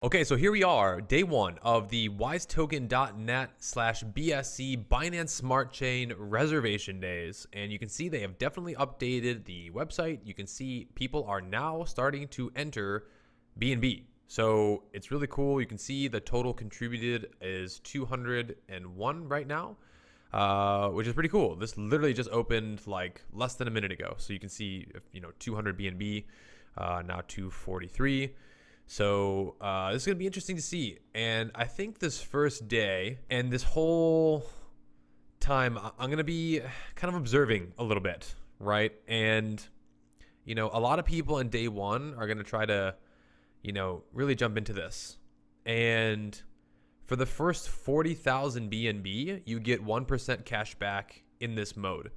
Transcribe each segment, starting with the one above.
Okay, so here we are, day one of the wisetoken.net/BSC Binance Smart Chain reservation days. And you can see they have definitely updated the website. You can see people are now starting to enter BNB. So it's really cool. You can see the total contributed is 201 right now, which is pretty cool. This literally just opened like less than a minute ago. So you can see, 200 BNB, now 243. So this is going to be interesting to see. And I think this first day and this whole time, I'm going to be kind of observing a little bit, right? And, a lot of people on day one are going to try to, really jump into this. And for the first 40,000 BNB, you get 1% cash back in this mode.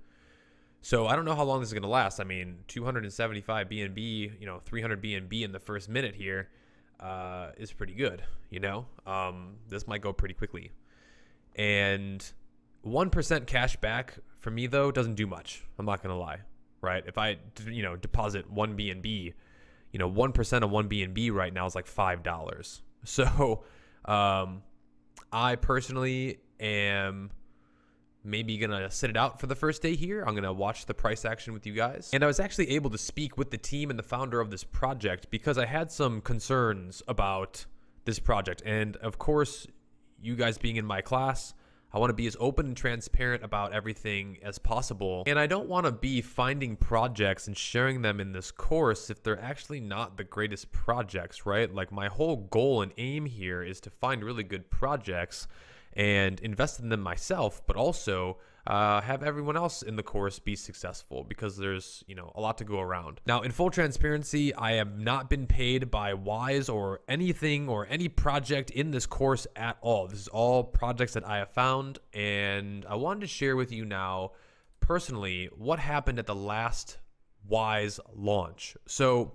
So I don't know how long this is going to last. I mean, 275 BNB, 300 BNB in the first minute here is pretty good, This might go pretty quickly. And 1% cash back for me, though, doesn't do much. I'm not going to lie, right? If I, deposit 1 BNB, 1% of 1 BNB right now is like $5. So I personally am maybe gonna sit it out for the first day here. I'm gonna watch the price action with you guys. And I was actually able to speak with the team and the founder of this project because I had some concerns about this project. And of course, you guys being in my class, I want to be as open and transparent about everything as possible. And I don't want to be finding projects and sharing them in this course if they're actually not the greatest projects, right? Like my whole goal and aim here is to find really good projects and invest in them myself, but also have everyone else in the course be successful because there's, a lot to go around. Now, in full transparency, I have not been paid by Wise or anything or any project in this course at all. This is all projects that I have found, and I wanted to share with you now personally what happened at the last Wise launch. So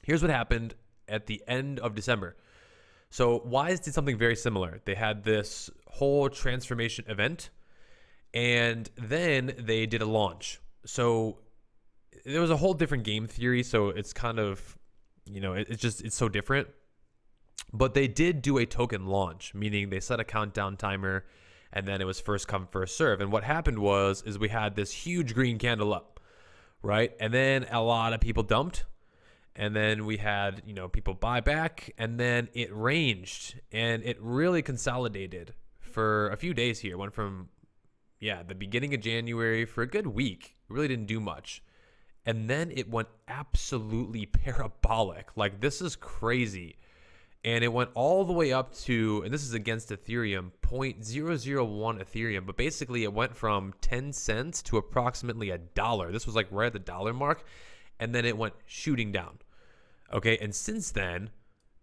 here's what happened at the end of December. So Wise did something very similar. They had this whole transformation event, and then they did a launch. So there was a whole different game theory. So it's kind of, it's so different. But they did do a token launch, meaning they set a countdown timer, and then it was first come, first serve. And what happened is we had this huge green candle up, right? And then a lot of people dumped. And then we had, people buy back, and then it ranged and it really consolidated for a few days here. It went from, the beginning of January for a good week. It really didn't do much. And then it went absolutely parabolic. Like, this is crazy. And it went all the way up to, and this is against Ethereum, 0.001 Ethereum. But basically it went from 10 cents to approximately $1. This was like right at the dollar mark. And then it went shooting down. Okay, and since then,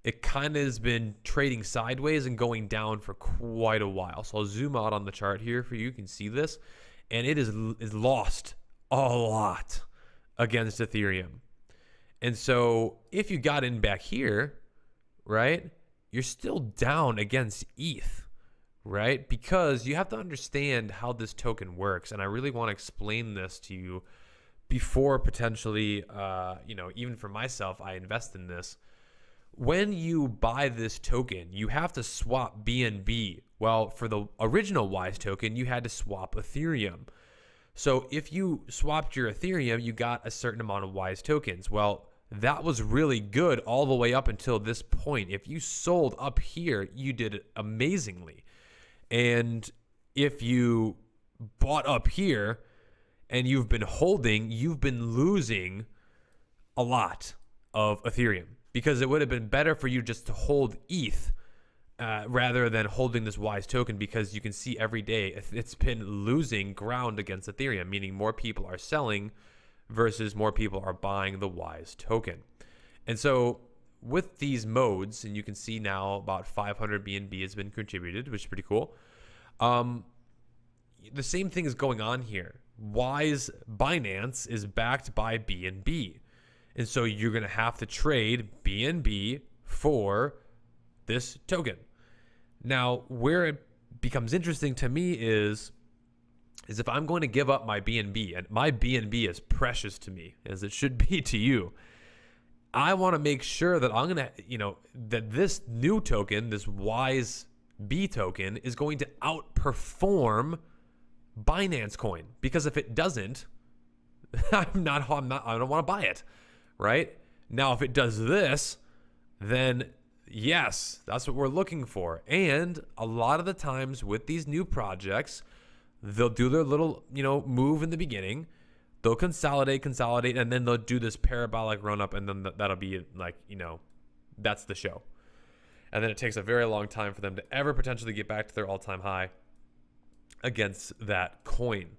it kind of has been trading sideways and going down for quite a while. So I'll zoom out on the chart here for you. You can see this. And it is lost a lot against Ethereum. And so if you got in back here, right, you're still down against ETH, right? Because you have to understand how this token works. And I really want to explain this to you before potentially, even for myself, I invest in this. When you buy this token, you have to swap BNB. Well, for the original Wise token, you had to swap Ethereum. So if you swapped your Ethereum, you got a certain amount of Wise tokens. Well, that was really good all the way up until this point. If you sold up here, you did amazingly. And if you bought up here, and you've been holding, you've been losing a lot of Ethereum because it would have been better for you just to hold ETH rather than holding this Wise token, because you can see every day it's been losing ground against Ethereum, meaning more people are selling versus more people are buying the Wise token. And so with these modes, and you can see now about 500 BNB has been contributed, which is pretty cool. The same thing is going on here. Wise Binance is backed by BNB. And so you're going to have to trade BNB for this token. Now, where it becomes interesting to me is if I'm going to give up my BNB, and my BNB is precious to me, as it should be to you, I want to make sure that I'm going to, that this new token, this Wise B token, is going to outperform Binance Coin. Because if it doesn't, I don't want to buy it, right? Now, if it does this, then yes, that's what we're looking for. And a lot of the times with these new projects, they'll do their little, move in the beginning. They'll consolidate, and then they'll do this parabolic run up, and then that'll be like, that's the show. And then it takes a very long time for them to ever potentially get back to their all-time high against that coin.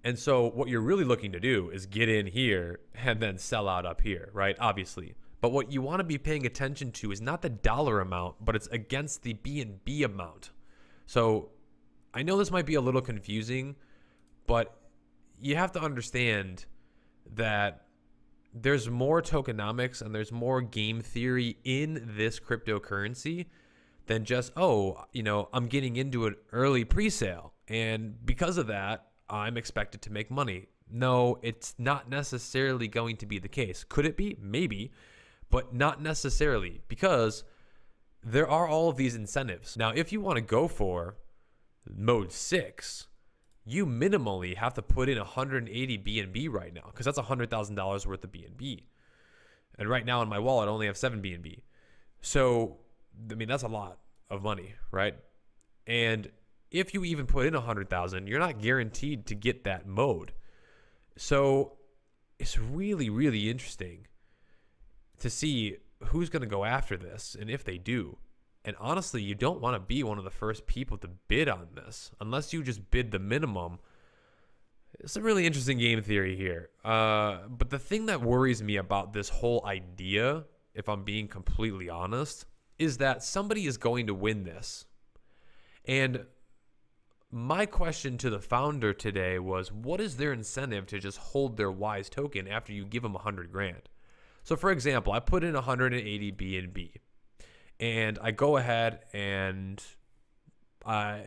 And so what you're really looking to do is get in here and then sell out up here, right? Obviously. But what you want to be paying attention to is not the dollar amount, but it's against the BNB amount. So I know this might be a little confusing, but you have to understand that there's more tokenomics and there's more game theory in this cryptocurrency than just, I'm getting into an early pre-sale. And because of that, I'm expected to make money. No, it's not necessarily going to be the case. Could it be? Maybe, but not necessarily, because there are all of these incentives. Now, if you want to go for mode 6, you minimally have to put in 180 BNB right now, because that's $100,000 worth of BNB. And right now in my wallet, I only have 7 BNB. So, that's a lot of money, right? And if you even put in 100,000, you're not guaranteed to get that mode. So it's really, really interesting to see who's going to go after this and if they do. And honestly, you don't want to be one of the first people to bid on this unless you just bid the minimum. It's a really interesting game theory here. But the thing that worries me about this whole idea, if I'm being completely honest, is that somebody is going to win this. And my question to the founder today was, what is their incentive to just hold their Wise token after you give them 100 grand? So for example, I put in 180 BNB and I go ahead and I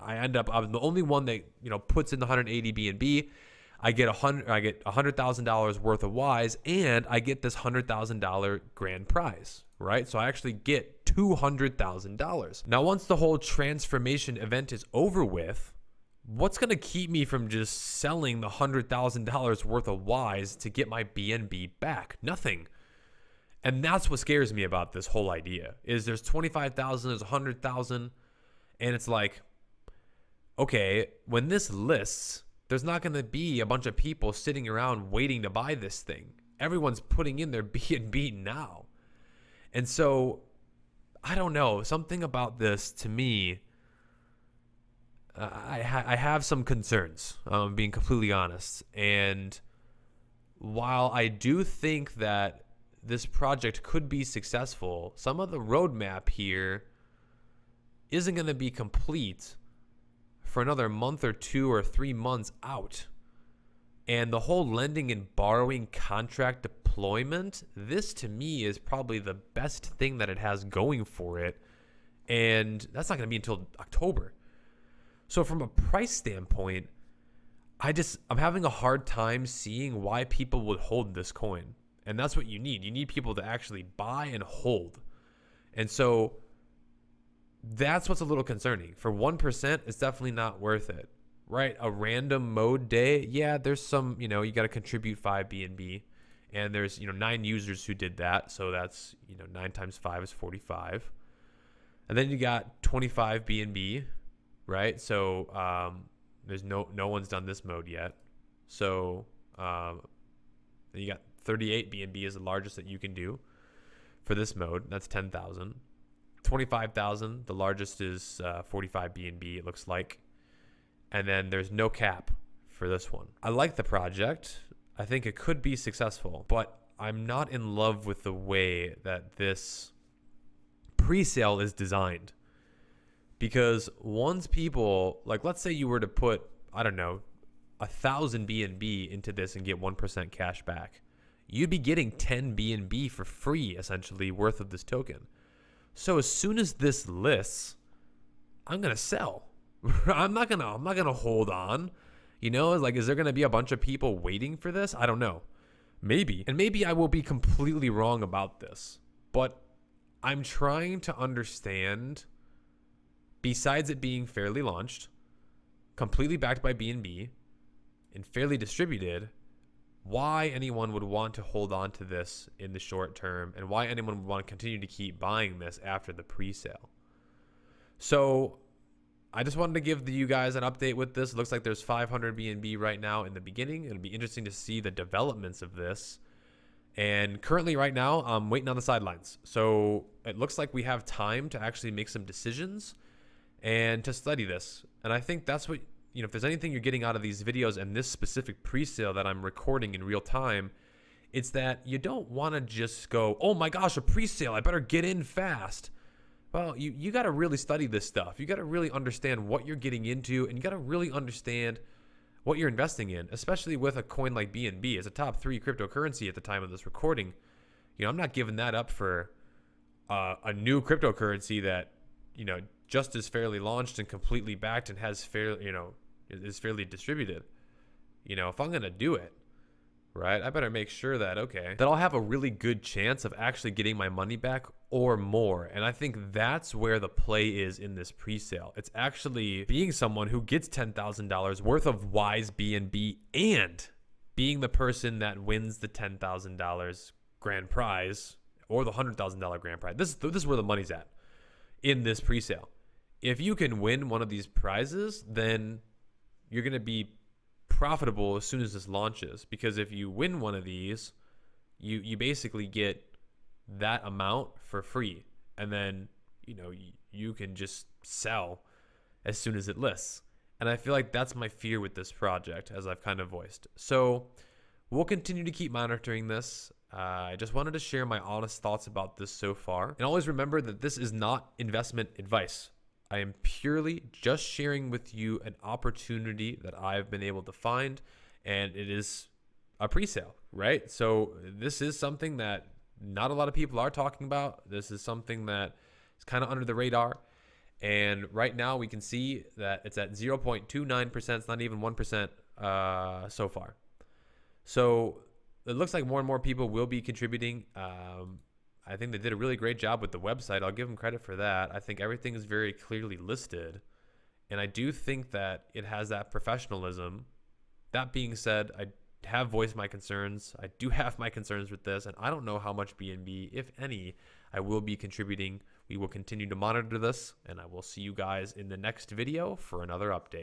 end up, I'm the only one that, puts in the 180 BNB. I get $100,000 worth of Wise, and I get this $100,000 grand prize, right? So I actually get $200,000. Now, once the whole transformation event is over with, what's going to keep me from just selling the $100,000 worth of Wise to get my BNB back? Nothing. And that's what scares me about this whole idea, is there's 25,000, there's 100,000, and it's like, okay, when this lists, there's not going to be a bunch of people sitting around waiting to buy this thing. Everyone's putting in their BNB now. And so, I don't know, something about this to me, I have some concerns, being completely honest. And while I do think that this project could be successful, some of the roadmap here isn't going to be complete for another month or 2 or 3 months out. And the whole lending and borrowing contract deployment, this to me is probably the best thing that it has going for it. And that's not going to be until October. So from a price standpoint, I'm having a hard time seeing why people would hold this coin. And that's what you need. You need people to actually buy and hold. And so that's what's a little concerning. For 1%, it's definitely not worth it, right? A random mode day, yeah, there's some, you got to contribute 5 BNB. And there's, 9 users who did that. So that's, 9 times 5 is 45. And then you got 25 BNB, right? So there's no one's done this mode yet. So then you got 38 BNB is the largest that you can do for this mode. That's 10,000. 25,000, the largest is 45 BNB, it looks like. And then there's no cap for this one. I like the project. I think it could be successful, but I'm not in love with the way that this pre-sale is designed. Because once people, like, let's say you were to put, 1,000 BNB into this and get 1% cash back, you'd be getting 10 BNB for free, essentially, worth of this token. So as soon as this lists, I'm gonna sell. I'm not gonna hold on. Is there gonna be a bunch of people waiting for this? I don't know. Maybe. And maybe I will be completely wrong about this, but I'm trying to understand, besides it being fairly launched, completely backed by BNB, and fairly distributed, why anyone would want to hold on to this in the short term and why anyone would want to continue to keep buying this after the pre-sale. So I just wanted to give you guys an update with this. It looks like there's 500 BNB right now in the beginning. It'll be interesting to see the developments of this. And currently right now, I'm waiting on the sidelines. So it looks like we have time to actually make some decisions and to study this. And I think that's what, if there's anything you're getting out of these videos and this specific pre-sale that I'm recording in real time, it's that you don't want to just go, oh my gosh, a pre-sale, I better get in fast. Well, you got to really study this stuff. You got to really understand what you're getting into, and you got to really understand what you're investing in, especially with a coin like BNB. It's a top 3 cryptocurrency at the time of this recording. I'm not giving that up for a new cryptocurrency that, just is fairly launched and completely backed and has is fairly distributed. If I'm going to do it, right, I better make sure that I'll have a really good chance of actually getting my money back or more. And I think that's where the play is in this pre-sale. It's actually being someone who gets $10,000 worth of Wise BNB and being the person that wins the $10,000 grand prize or the $100,000 grand prize. This is where the money's at in this pre-sale. If you can win one of these prizes, then you're going to be profitable as soon as this launches, because if you win one of these, you basically get that amount for free, and then you can just sell as soon as it lists. And I feel like that's my fear with this project, as I've kind of voiced. So we'll continue to keep monitoring this. I just wanted to share my honest thoughts about this so far, and always remember that this is not investment advice. I am purely just sharing with you an opportunity that I've been able to find, and it is a pre-sale, right? So this is something that not a lot of people are talking about. This is something that is kind of under the radar. And right now we can see that it's at 0.29%. It's not even 1% so far. So it looks like more and more people will be contributing. I think they did a really great job with the website. I'll give them credit for that. I think everything is very clearly listed. And I do think that it has that professionalism. That being said, I have voiced my concerns. I do have my concerns with this, and I don't know how much BNB, if any, I will be contributing. We will continue to monitor this, and I will see you guys in the next video for another update.